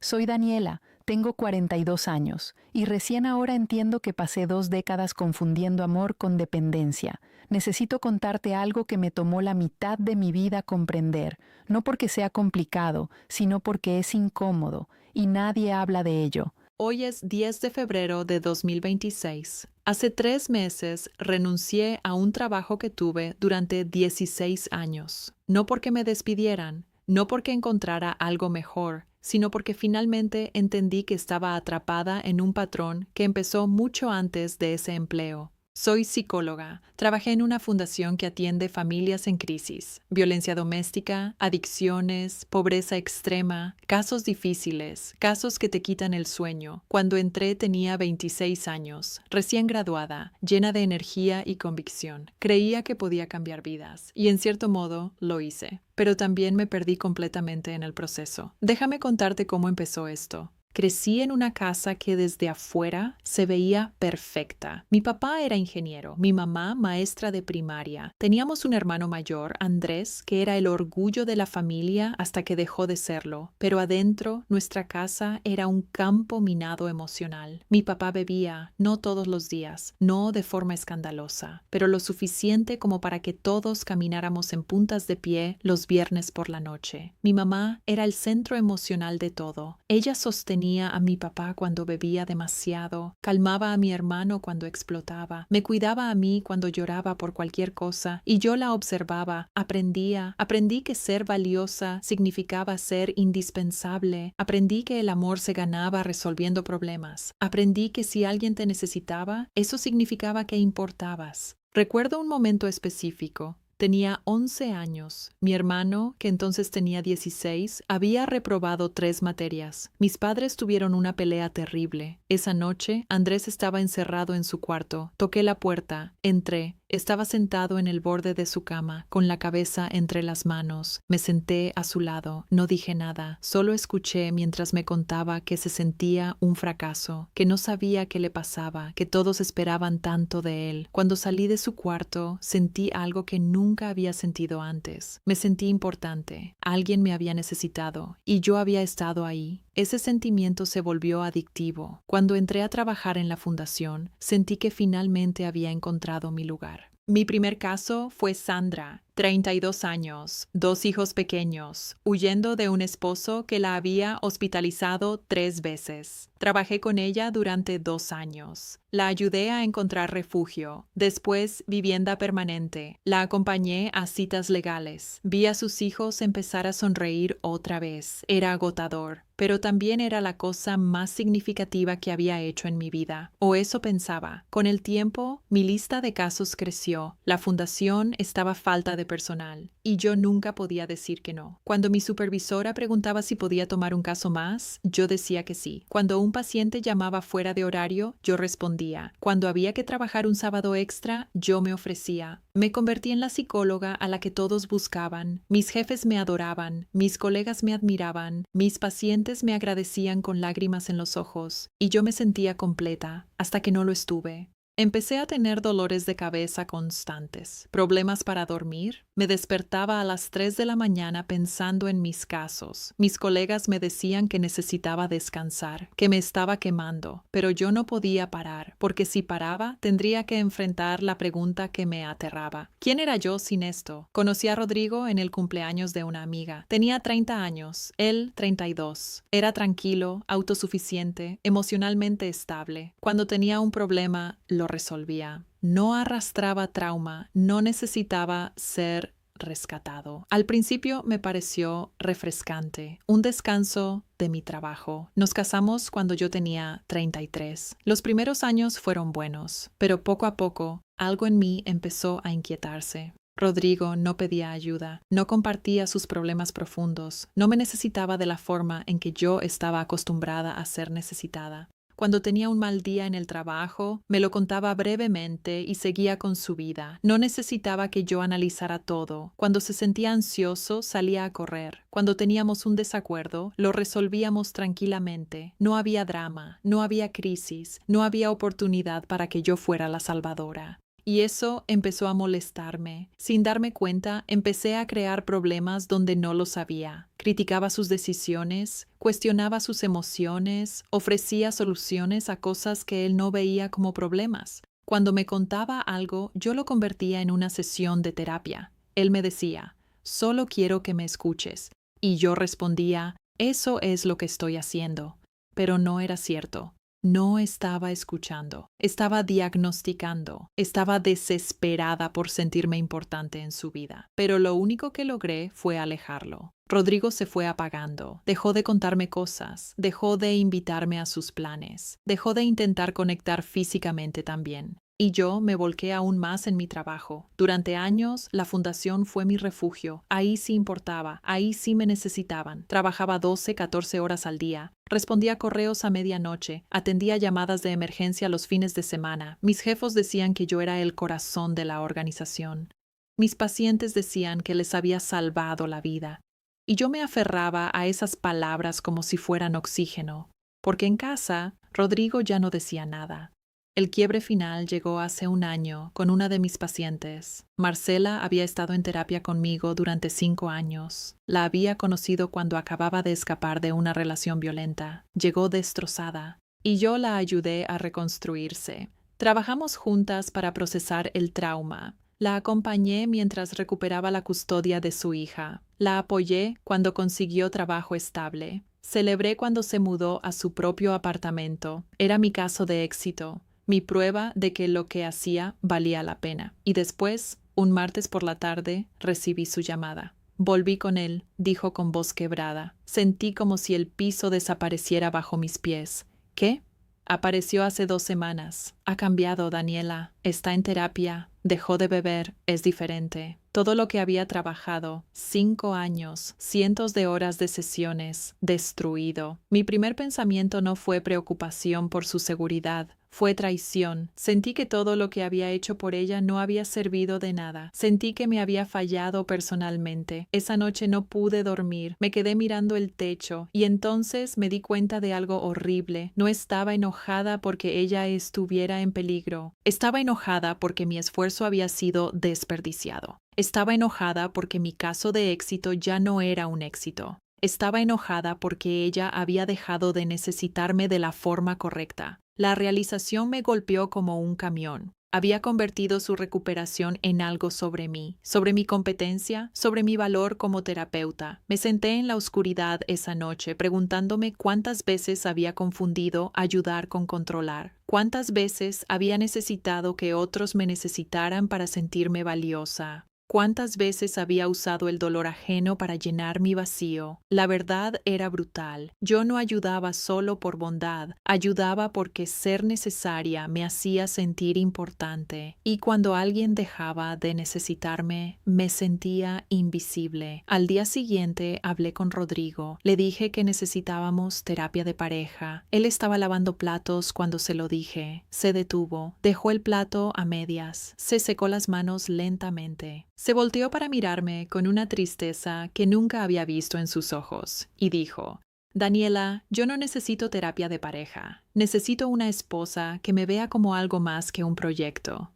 Soy Daniela, tengo 42 años y recién ahora entiendo que pasé 2 décadas confundiendo amor con dependencia. Necesito contarte algo que me tomó la mitad de mi vida comprender, no porque sea complicado, sino porque es incómodo y nadie habla de ello. Hoy es 10 de febrero de 2026. Hace 3 meses renuncié a un trabajo que tuve durante 16 años. No porque me despidieran, no porque encontrara algo mejor, sino porque finalmente entendí que estaba atrapada en un patrón que empezó mucho antes de ese empleo. Soy psicóloga. Trabajé en una fundación que atiende familias en crisis, violencia doméstica, adicciones, pobreza extrema, casos difíciles, casos que te quitan el sueño. Cuando entré tenía 26 años, recién graduada, llena de energía y convicción. Creía que podía cambiar vidas, y en cierto modo lo hice. Pero también me perdí completamente en el proceso. Déjame contarte cómo empezó esto. Crecí en una casa que desde afuera se veía perfecta. Mi papá era ingeniero, mi mamá maestra de primaria. Teníamos un hermano mayor, Andrés, que era el orgullo de la familia hasta que dejó de serlo. Pero adentro, nuestra casa era un campo minado emocional. Mi papá bebía, no todos los días, no de forma escandalosa, pero lo suficiente como para que todos camináramos en puntas de pie los viernes por la noche. Mi mamá era el centro emocional de todo. Ella sostenía a mi papá cuando bebía demasiado, calmaba a mi hermano cuando explotaba, me cuidaba a mí cuando lloraba por cualquier cosa, y yo la observaba, aprendí que ser valiosa significaba ser indispensable, aprendí que el amor se ganaba resolviendo problemas, aprendí que si alguien te necesitaba, eso significaba que importabas. Recuerdo un momento específico. Tenía 11 años. Mi hermano, que entonces tenía 16, había reprobado 3 materias. Mis padres tuvieron una pelea terrible. Esa noche, Andrés estaba encerrado en su cuarto. Toqué la puerta. Entré. Estaba sentado en el borde de su cama, con la cabeza entre las manos. Me senté a su lado. No dije nada. Solo escuché mientras me contaba que se sentía un fracaso, que no sabía qué le pasaba, que todos esperaban tanto de él. Cuando salí de su cuarto, sentí algo que nunca había sentido antes. Me sentí importante. Alguien me había necesitado y yo había estado ahí. Ese sentimiento se volvió adictivo. Cuando entré a trabajar en la fundación, sentí que finalmente había encontrado mi lugar. Mi primer caso fue Sandra, 32 años, 2 hijos pequeños, huyendo de un esposo que la había hospitalizado 3 veces. Trabajé con ella durante 2 años. La ayudé a encontrar refugio, después vivienda permanente. La acompañé a citas legales. Vi a sus hijos empezar a sonreír otra vez. Era agotador, pero también era la cosa más significativa que había hecho en mi vida. O eso pensaba. Con el tiempo, mi lista de casos creció. La fundación estaba a falta de personal y yo nunca podía decir que no. Cuando mi supervisora preguntaba si podía tomar un caso más, yo decía que sí. Cuando un paciente llamaba fuera de horario, yo respondía. Cuando había que trabajar un sábado extra, yo me ofrecía. Me convertí en la psicóloga a la que todos buscaban. Mis jefes me adoraban, mis colegas me admiraban, mis pacientes me agradecían con lágrimas en los ojos, y yo me sentía completa, hasta que no lo estuve. Empecé a tener dolores de cabeza constantes, problemas para dormir. Me despertaba a las 3 de la mañana pensando en mis casos. Mis colegas me decían que necesitaba descansar, que me estaba quemando, pero yo no podía parar, porque si paraba, tendría que enfrentar la pregunta que me aterraba. ¿Quién era yo sin esto? Conocí a Rodrigo en el cumpleaños de una amiga. Tenía 30 años, él 32. Era tranquilo, autosuficiente, emocionalmente estable. Cuando tenía un problema, lo resolvía. No arrastraba trauma, no necesitaba ser rescatado. Al principio me pareció refrescante, un descanso de mi trabajo. Nos casamos cuando yo tenía 33. Los primeros años fueron buenos, pero poco a poco algo en mí empezó a inquietarse. Rodrigo no pedía ayuda, no compartía sus problemas profundos, no me necesitaba de la forma en que yo estaba acostumbrada a ser necesitada. Cuando tenía un mal día en el trabajo, me lo contaba brevemente y seguía con su vida. No necesitaba que yo analizara todo. Cuando se sentía ansioso, salía a correr. Cuando teníamos un desacuerdo, lo resolvíamos tranquilamente. No había drama, no había crisis, no había oportunidad para que yo fuera la salvadora. Y eso empezó a molestarme. Sin darme cuenta, empecé a crear problemas donde no lo sabía. Criticaba sus decisiones, cuestionaba sus emociones, ofrecía soluciones a cosas que él no veía como problemas. Cuando me contaba algo, yo lo convertía en una sesión de terapia. Él me decía, solo quiero que me escuches. Y yo respondía, eso es lo que estoy haciendo. Pero no era cierto. No estaba escuchando, estaba diagnosticando, estaba desesperada por sentirme importante en su vida. Pero lo único que logré fue alejarlo. Rodrigo se fue apagando, dejó de contarme cosas, dejó de invitarme a sus planes, dejó de intentar conectar físicamente también. Y yo me volqué aún más en mi trabajo. Durante años, la fundación fue mi refugio. Ahí sí importaba, ahí sí me necesitaban. Trabajaba 12, 14 horas al día. Respondía correos a medianoche, atendía llamadas de emergencia los fines de semana. Mis jefos decían que yo era el corazón de la organización. Mis pacientes decían que les había salvado la vida. Y yo me aferraba a esas palabras como si fueran oxígeno, porque en casa, Rodrigo ya no decía nada. El quiebre final llegó hace un año con una de mis pacientes. Marcela había estado en terapia conmigo durante 5 años. La había conocido cuando acababa de escapar de una relación violenta. Llegó destrozada y yo la ayudé a reconstruirse. Trabajamos juntas para procesar el trauma. La acompañé mientras recuperaba la custodia de su hija. La apoyé cuando consiguió trabajo estable. Celebré cuando se mudó a su propio apartamento. Era mi caso de éxito. Mi prueba de que lo que hacía valía la pena. Y después, un martes por la tarde, recibí su llamada. Volví con él, dijo con voz quebrada. Sentí como si el piso desapareciera bajo mis pies. ¿Qué? Apareció hace 2 semanas. Ha cambiado, Daniela. Está en terapia. Dejó de beber. Es diferente. Todo lo que había trabajado, 5 años, cientos de horas de sesiones, destruido. Mi primer pensamiento no fue preocupación por su seguridad. Fue traición. Sentí que todo lo que había hecho por ella no había servido de nada. Sentí que me había fallado personalmente. Esa noche no pude dormir. Me quedé mirando el techo y entonces me di cuenta de algo horrible. No estaba enojada porque ella estuviera en peligro. Estaba enojada porque mi esfuerzo había sido desperdiciado. Estaba enojada porque mi caso de éxito ya no era un éxito. Estaba enojada porque ella había dejado de necesitarme de la forma correcta. La realización me golpeó como un camión. Había convertido su recuperación en algo sobre mí, sobre mi competencia, sobre mi valor como terapeuta. Me senté en la oscuridad esa noche preguntándome cuántas veces había confundido ayudar con controlar, cuántas veces había necesitado que otros me necesitaran para sentirme valiosa. ¿Cuántas veces había usado el dolor ajeno para llenar mi vacío? La verdad era brutal. Yo no ayudaba solo por bondad, ayudaba porque ser necesaria me hacía sentir importante. Y cuando alguien dejaba de necesitarme, me sentía invisible. Al día siguiente hablé con Rodrigo. Le dije que necesitábamos terapia de pareja. Él estaba lavando platos cuando se lo dije. Se detuvo, dejó el plato a medias, se secó las manos lentamente. Se volteó para mirarme con una tristeza que nunca había visto en sus ojos y dijo, Daniela, yo no necesito terapia de pareja. Necesito una esposa que me vea como algo más que un proyecto.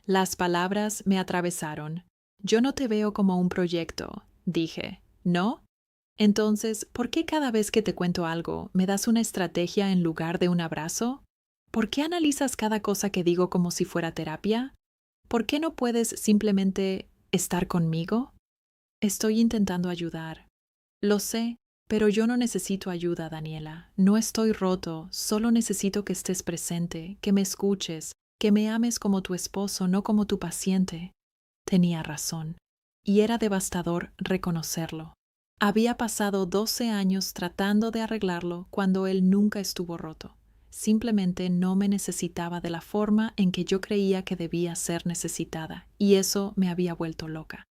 Las palabras me atravesaron. Yo no te veo como un proyecto, dije. ¿No? Entonces, ¿por qué cada vez que te cuento algo me das una estrategia en lugar de un abrazo? ¿Por qué analizas cada cosa que digo como si fuera terapia? ¿Por qué no puedes simplemente estar conmigo? Estoy intentando ayudar. Lo sé, pero yo no necesito ayuda, Daniela. No estoy roto, solo necesito que estés presente, que me escuches, que me ames como tu esposo, no como tu paciente. Tenía razón, y era devastador reconocerlo. Había pasado 12 años tratando de arreglarlo cuando él nunca estuvo roto. Simplemente no me necesitaba de la forma en que yo creía que debía ser necesitada, y eso me había vuelto loca.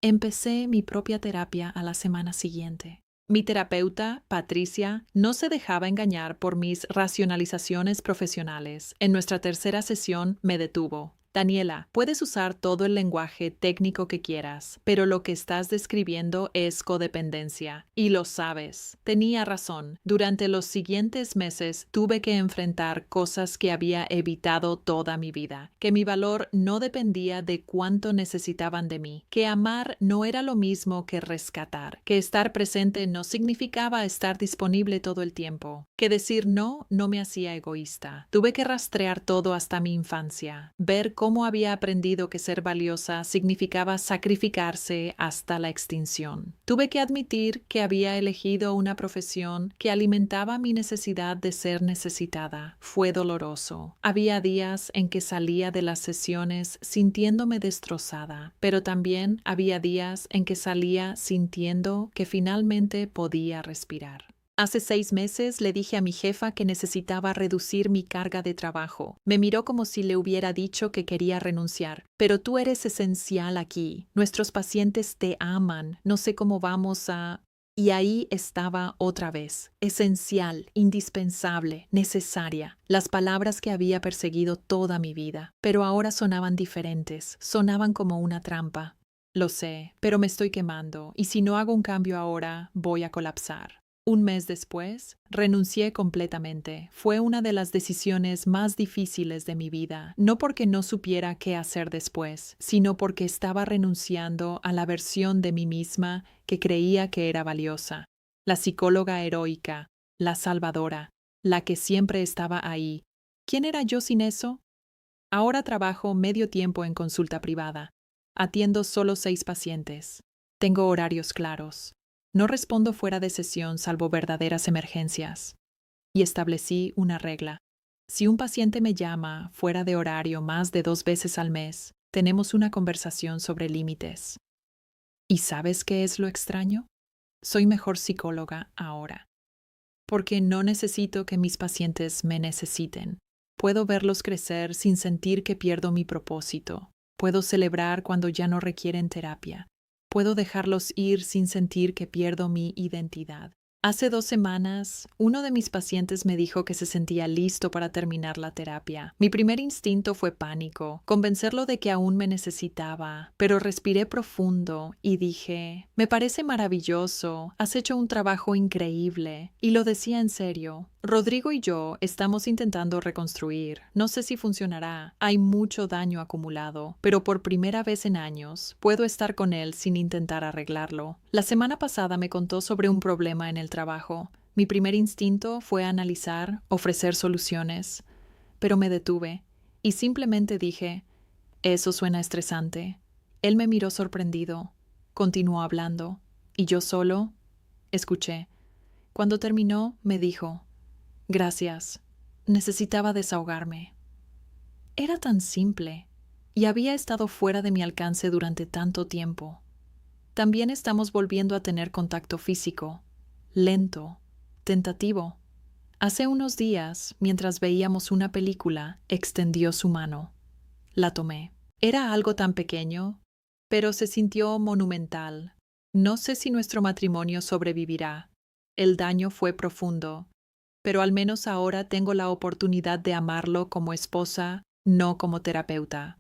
Empecé mi propia terapia a la semana siguiente. Mi terapeuta, Patricia, no se dejaba engañar por mis racionalizaciones profesionales. En nuestra tercera sesión me detuvo. Daniela, puedes usar todo el lenguaje técnico que quieras, pero lo que estás describiendo es codependencia, y lo sabes. Tenía razón. Durante los siguientes meses tuve que enfrentar cosas que había evitado toda mi vida, que mi valor no dependía de cuánto necesitaban de mí, que amar no era lo mismo que rescatar, que estar presente no significaba estar disponible todo el tiempo, que decir no me hacía egoísta. Tuve que rastrear todo hasta mi infancia, ver cómo había aprendido que ser valiosa significaba sacrificarse hasta la extinción. Tuve que admitir que había elegido una profesión que alimentaba mi necesidad de ser necesitada. Fue doloroso. Había días en que salía de las sesiones sintiéndome destrozada, pero también había días en que salía sintiendo que finalmente podía respirar. Hace 6 meses le dije a mi jefa que necesitaba reducir mi carga de trabajo. Me miró como si le hubiera dicho que quería renunciar. Pero tú eres esencial aquí. Nuestros pacientes te aman. No sé cómo vamos a... Y ahí estaba otra vez. Esencial, indispensable, necesaria. Las palabras que había perseguido toda mi vida. Pero ahora sonaban diferentes. Sonaban como una trampa. Lo sé, pero me estoy quemando. Y si no hago un cambio ahora, voy a colapsar. Un mes después, renuncié completamente. Fue una de las decisiones más difíciles de mi vida, no porque no supiera qué hacer después, sino porque estaba renunciando a la versión de mí misma que creía que era valiosa. La psicóloga heroica, la salvadora, la que siempre estaba ahí. ¿Quién era yo sin eso? Ahora trabajo medio tiempo en consulta privada. Atiendo solo 6 pacientes. Tengo horarios claros. No respondo fuera de sesión salvo verdaderas emergencias. Y establecí una regla. Si un paciente me llama fuera de horario más de 2 veces al mes, tenemos una conversación sobre límites. ¿Y sabes qué es lo extraño? Soy mejor psicóloga ahora. Porque no necesito que mis pacientes me necesiten. Puedo verlos crecer sin sentir que pierdo mi propósito. Puedo celebrar cuando ya no requieren terapia. Puedo dejarlos ir sin sentir que pierdo mi identidad. Hace 2 semanas, uno de mis pacientes me dijo que se sentía listo para terminar la terapia. Mi primer instinto fue pánico, convencerlo de que aún me necesitaba, pero respiré profundo y dije, me parece maravilloso, has hecho un trabajo increíble. Y lo decía en serio. Rodrigo y yo estamos intentando reconstruir. No sé si funcionará. Hay mucho daño acumulado, pero por primera vez en años puedo estar con él sin intentar arreglarlo. La semana pasada me contó sobre un problema en el trabajo. Mi primer instinto fue analizar, ofrecer soluciones, pero me detuve y simplemente dije, eso suena estresante. Él me miró sorprendido, continuó hablando, y yo solo escuché. Cuando terminó, me dijo, gracias, necesitaba desahogarme. Era tan simple, y había estado fuera de mi alcance durante tanto tiempo. También estamos volviendo a tener contacto físico, lento, tentativo. Hace unos días, mientras veíamos una película, extendió su mano. La tomé. Era algo tan pequeño, pero se sintió monumental. No sé si nuestro matrimonio sobrevivirá. El daño fue profundo, pero al menos ahora tengo la oportunidad de amarlo como esposa, no como terapeuta.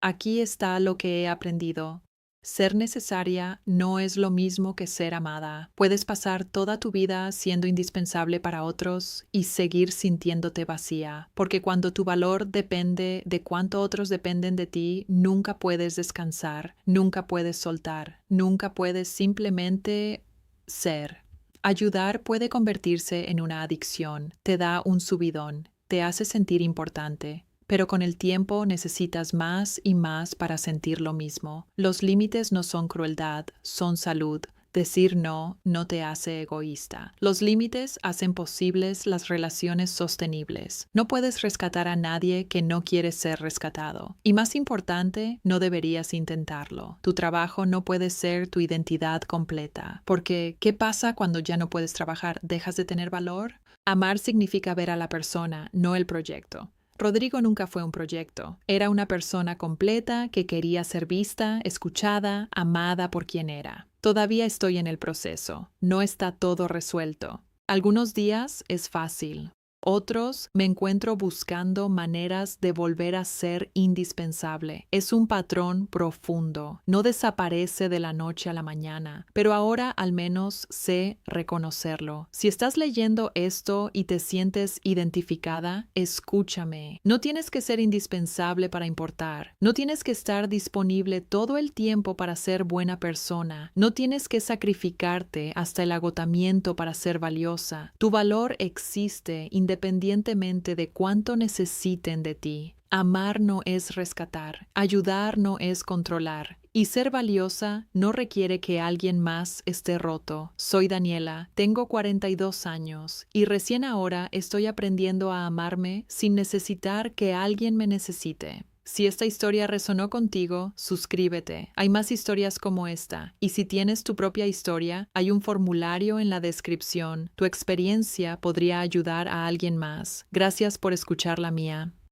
Aquí está lo que he aprendido. Ser necesaria no es lo mismo que ser amada. Puedes pasar toda tu vida siendo indispensable para otros y seguir sintiéndote vacía, porque cuando tu valor depende de cuánto otros dependen de ti, nunca puedes descansar, nunca puedes soltar, nunca puedes simplemente ser. Ayudar puede convertirse en una adicción, te da un subidón, te hace sentir importante. Pero con el tiempo necesitas más y más para sentir lo mismo. Los límites no son crueldad, son salud. Decir no no te hace egoísta. Los límites hacen posibles las relaciones sostenibles. No puedes rescatar a nadie que no quiere ser rescatado. Y más importante, no deberías intentarlo. Tu trabajo no puede ser tu identidad completa. Porque, ¿qué pasa cuando ya no puedes trabajar? ¿Dejas de tener valor? Amar significa ver a la persona, no el proyecto. Rodrigo nunca fue un proyecto. Era una persona completa que quería ser vista, escuchada, amada por quien era. Todavía estoy en el proceso. No está todo resuelto. Algunos días es fácil. Otros me encuentro buscando maneras de volver a ser indispensable. Es un patrón profundo. No desaparece de la noche a la mañana, pero ahora al menos sé reconocerlo. Si estás leyendo esto y te sientes identificada, escúchame. No tienes que ser indispensable para importar. No tienes que estar disponible todo el tiempo para ser buena persona. No tienes que sacrificarte hasta el agotamiento para ser valiosa. Tu valor existe independientemente de cuánto necesiten de ti. Amar no es rescatar, ayudar no es controlar, y ser valiosa no requiere que alguien más esté roto. Soy Daniela, tengo 42 años, y recién ahora estoy aprendiendo a amarme sin necesitar que alguien me necesite. Si esta historia resonó contigo, suscríbete. Hay más historias como esta. Y si tienes tu propia historia, hay un formulario en la descripción. Tu experiencia podría ayudar a alguien más. Gracias por escuchar la mía.